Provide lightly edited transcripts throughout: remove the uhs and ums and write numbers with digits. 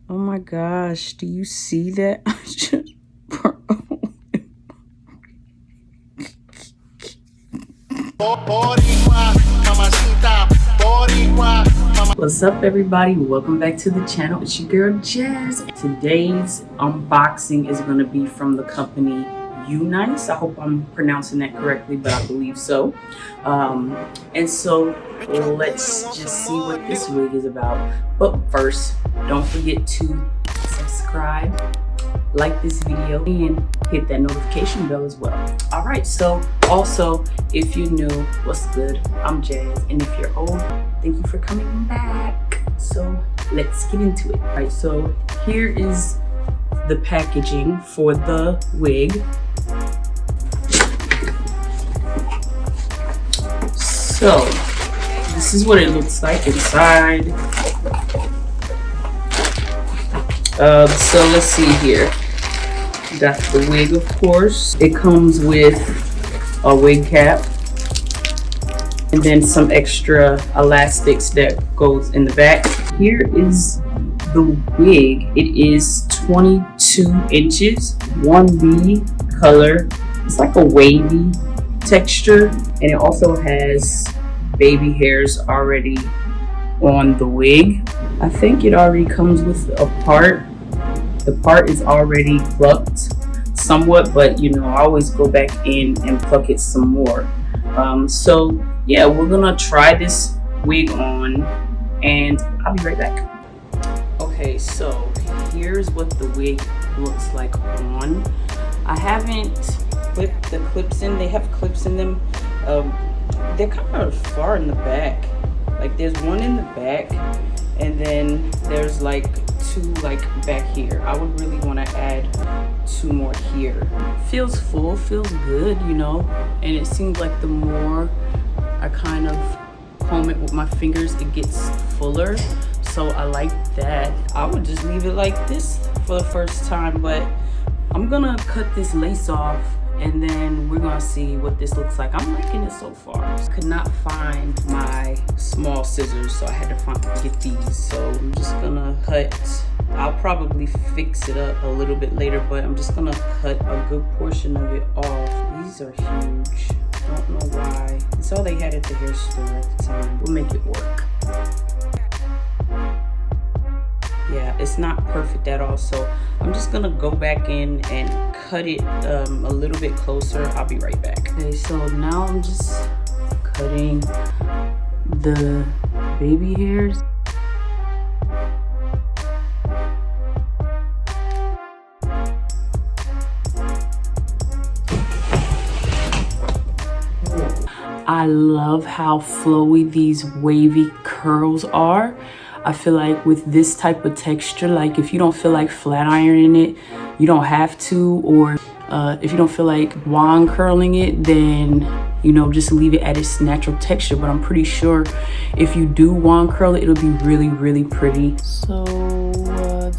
Oh my gosh, do you see that? What's up, everybody? Welcome back to the channel. It's your girl Jazz. Today's unboxing is going to be from the company UNice. I hope I'm pronouncing that correctly, but I believe so. And so let's just see what this wig is about. But first, don't forget to subscribe, like this video, and hit that notification bell as well. All right, so also, if you're new, what's good? I'm Jazz, and if you're old, thank you for coming back. So let's get into it. All right, so here is the packaging for the wig. So this is what it looks like inside. So let's see here. Got the wig, of course. It comes with a wig cap and then some extra elastics that goes in the back. Here is the wig. It is 22 inches, 1B color. It's like a wavy texture, and it also has baby hairs already on the wig. I think it already comes with a part. The part is already plucked somewhat, but you know, I always go back in and pluck it some more. So yeah, we're gonna try this wig on and I'll be right back. Okay, so here's what the wig looks like on. I haven't clipped the clips in. They have clips in them. They're kind of far in the back. Like there's one in the back, and then there's like two like back here. I would really want to add two more here. Feels full, feels good, you know, and it seems like the more I kind of comb it with my fingers, it gets fuller. So I like that. I would just leave it like this for the first time, but I'm gonna cut this lace off and then we're gonna see what this looks like. I'm liking it so far. Could not find my small scissors, so I had to get these. So I'm just gonna cut. I'll probably fix it up a little bit later, but I'm just gonna cut a good portion of it off. These are huge. Don't know why. It's all they had at the hair store at the time. We'll make it work. Yeah, it's not perfect at all, so I'm just gonna go back in and cut it a little bit closer. I'll be right back. Okay, so now I'm just cutting the baby hairs. I love how flowy these wavy curls are. I feel like with this type of texture, like if you don't feel like flat ironing it, you don't have to, or if you don't feel like wand curling it, then you know, just leave it at its natural texture. But I'm pretty sure if you do wand curl it, it'll be really, really pretty. So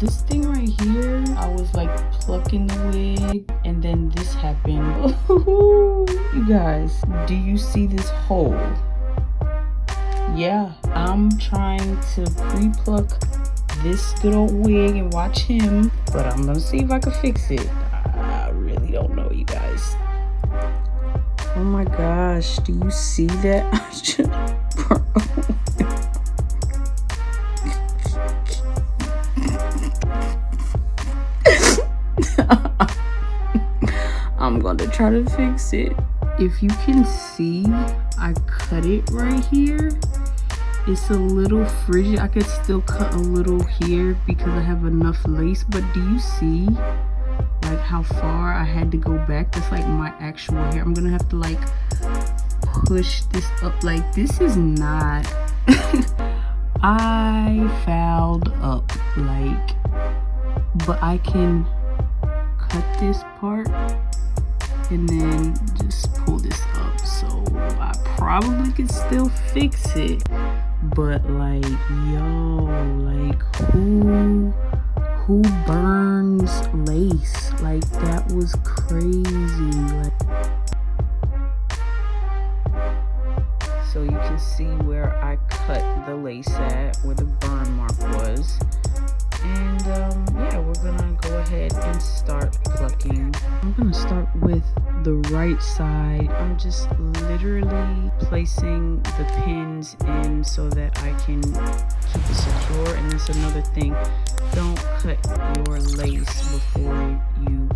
this thing right here, I was like plucking the wig and then this happened. You guys, do you see this hole? Yeah, I'm trying to pre-pluck this good old wig and watch him, but I'm gonna see if I can fix it. I really don't know, you guys. Oh my gosh, do you see that? I'm gonna try to fix it. If you can see, I cut it right here. It's a little frigid. I could still cut a little here because I have enough lace, but do you see like how far I had to go back? That's like my actual hair. I'm gonna have to like push this up. Like this is not I fouled up, like, but I can cut this part and then just pull this up, so I probably could still fix it. But like, yo, like who burns lace? Like that was crazy. Like, so you can see where I cut the lace at, where the burn mark was, and and start plucking. I'm gonna start with the right side. I'm just literally placing the pins in so that I can keep it secure. And that's another thing, don't cut your lace before you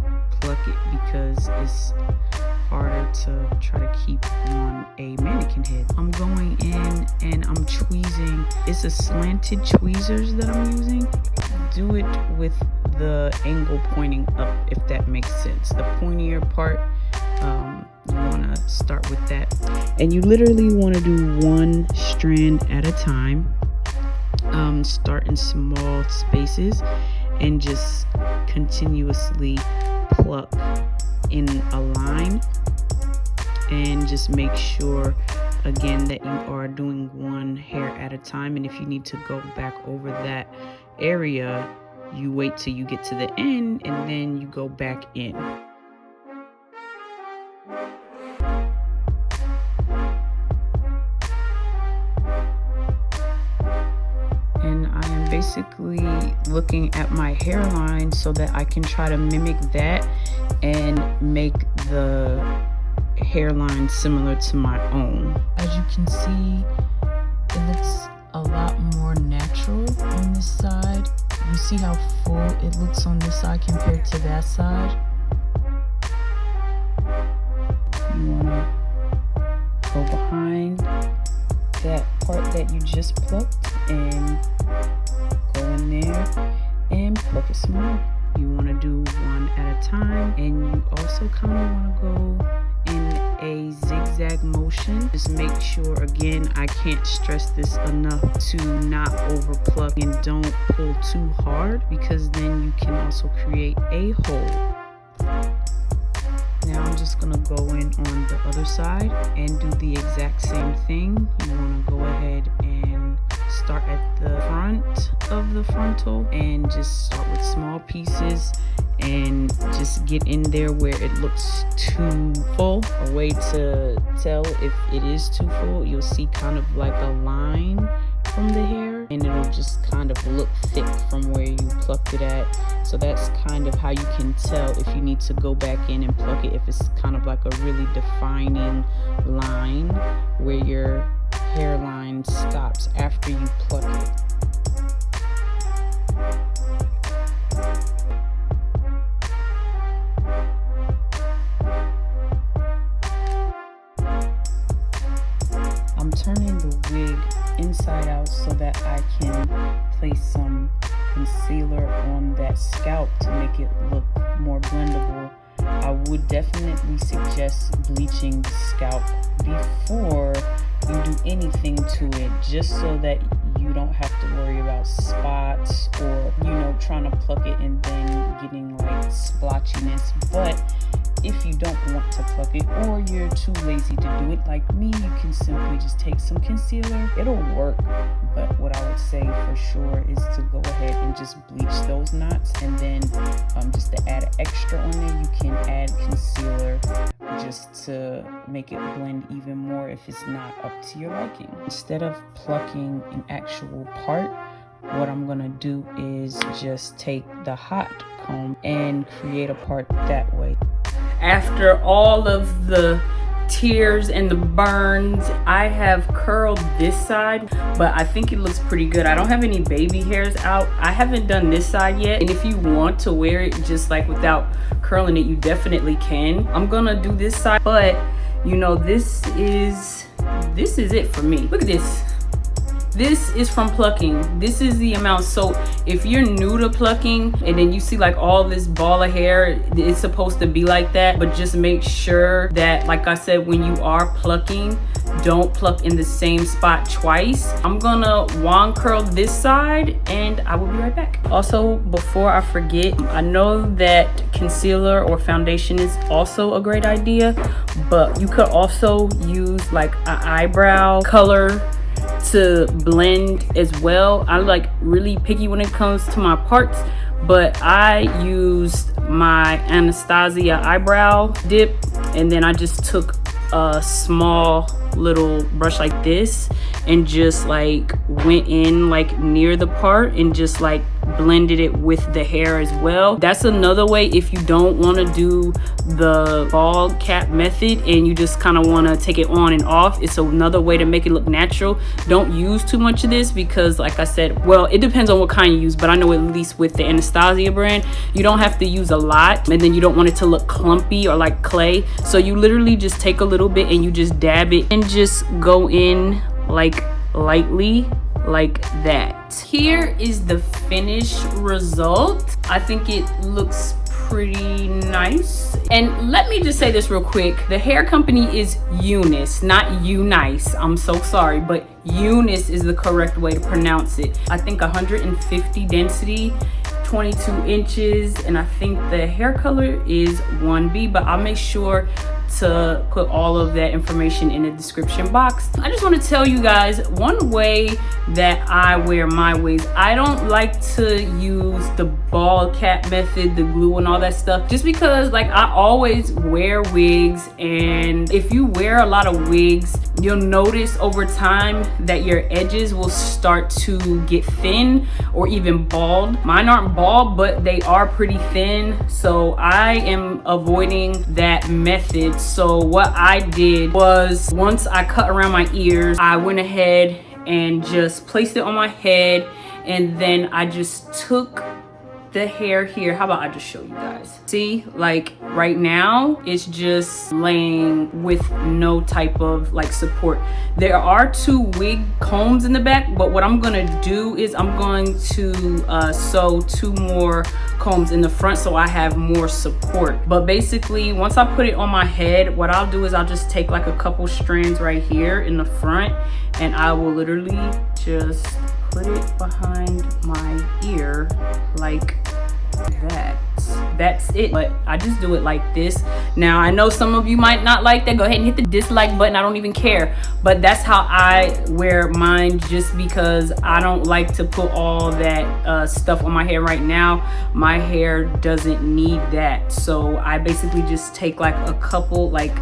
pluck it because it's harder to try to keep on a mannequin head. I'm going in and I'm tweezing. It's a slanted tweezers that I'm using. Do it with the angle pointing up, if that makes sense. The pointier part, you want to start with that. And you literally want to do one strand at a time. Start in small spaces and just continuously pluck in a line, and just make sure again that you are doing one hair at a time. And if you need to go back over that area, you wait till you get to the end and then you go back in. And I am basically looking at my hairline so that I can try to mimic that and make the hairline similar to my own. As you can see, it looks a lot more natural on this side. You see how full it looks on this side compared to that side? You wanna go behind that part that you just plucked and go in there and pluck it some more. You want to do one at a time, and you also kind of want to go in a zigzag motion. Just make sure, again, I can't stress this enough, to not over pluck and don't pull too hard, because then you can also create a hole. Now I'm just gonna go in on the other side and do the exact same thing. You wanna go ahead and start at the front of the frontal and just start with small pieces and just get in there where it looks too full. A way to tell if it is too full, you'll see kind of like a line from the hair, and it'll just kind of look thick from where you plucked it at. So that's kind of how you can tell if you need to go back in and pluck it, if it's kind of like a really defining line where your hairline stops after you pluck it. I'm turning the wig inside out so that I can place some concealer on that scalp to make it look more blendable. I would definitely suggest bleaching the scalp before you do anything to it, just so that you don't have to worry about spots or, you know, trying to pluck it and then getting like splotchiness. But if you don't want to pluck it, or you're too lazy to do it like me, you can simply just take some concealer. It'll work, but what I would say for sure is to go ahead and just bleach those knots, and then just to add extra on there, you can add concealer just to make it blend even more if it's not up to your liking. Instead of plucking an actual part, what I'm gonna do is just take the hot comb and create a part that way. After all of the tears and the burns, I have curled this side, but I think it looks pretty good. I don't have any baby hairs out. I haven't done this side yet, and if you want to wear it just like without curling it, you definitely can. I'm gonna do this side, but you know, this is it for me. Look at this. This is from plucking. This is the amount. So if you're new to plucking and then you see like all this ball of hair, it's supposed to be like that. But just make sure that, like I said, when you are plucking, don't pluck in the same spot twice. I'm gonna wand curl this side and I will be right back. Also, before I forget, I know that concealer or foundation is also a great idea, but you could also use like an eyebrow color to blend as well. I like really picky when it comes to my parts, but I used my Anastasia eyebrow dip, and then I just took a small little brush like this and just like went in like near the part and just like blended it with the hair as well. That's another way if you don't want to do the bald cap method and you just kind of want to take it on and off. It's another way to make it look natural. Don't use too much of this because, like I said, well, it depends on what kind you use, but I know at least with the Anastasia brand, you don't have to use a lot, and then you don't want it to look clumpy or like clay. So you literally just take a little bit and you just dab it and just go in like lightly like that. Here is the finished result. I think it looks pretty nice. And let me just say this real quick. The hair company is UNice, not UNice. I'm so sorry, but UNice is the correct way to pronounce it. I think 150 density, 22 inches, and I think the hair color is 1B, but I'll make sure to put all of that information in the description box. I just want to tell you guys one way that I wear my wigs. I don't like to use the bald cap method, the glue and all that stuff, just because like I always wear wigs, and if you wear a lot of wigs, you'll notice over time that your edges will start to get thin or even bald. Mine aren't bald, but they are pretty thin, so I am avoiding that method. So what I did was, once I cut around my ears, I went ahead and just placed it on my head, and then I just took the hair here. How about I just show you guys? See, like right now it's just laying with no type of like support. There are 2 wig combs in the back, but what I'm gonna do is I'm going to sew 2 more combs in the front so I have more support. But basically, once I put it on my head, what I'll do is I'll just take like a couple strands right here in the front, and I will literally just put it behind my ear like that. That's it. But I just do it like this. Now I know some of you might not like that. Go ahead and hit the dislike button. I don't even care, but that's how I wear mine, just because I don't like to put all that stuff on my hair right now. My hair doesn't need that, so I basically just take like a couple, like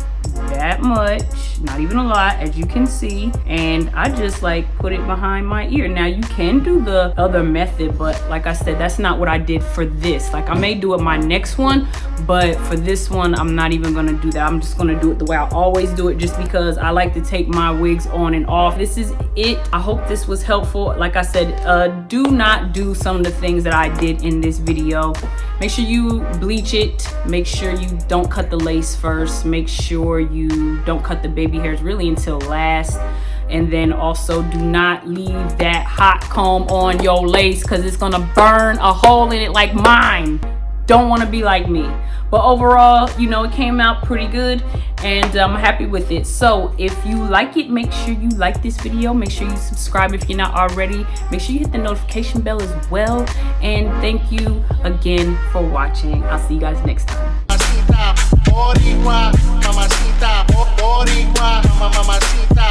that much, not even a lot, as you can see, and I just like put it behind my ear. Now you can do the other method, but like I said, that's not what I did for this. Like I may do it my next one, but for this one I'm not even gonna do that. I'm just gonna do it the way I always do it, just because I like to take my wigs on and off. This is it. I hope this was helpful. Like I said, do not do some of the things that I did in this video. Make sure you bleach it. Make sure you don't cut the lace first. Make sure you don't cut the baby hairs really until last. And then also do not leave that hot comb on your lace, because it's gonna burn a hole in it like mine. Don't want to be like me. But overall, you know, it came out pretty good, and I'm happy with it. So if you like it, make sure you like this video. Make sure you subscribe if you're not already. Make sure you hit the notification bell as well. And thank you again for watching. I'll see you guys next time.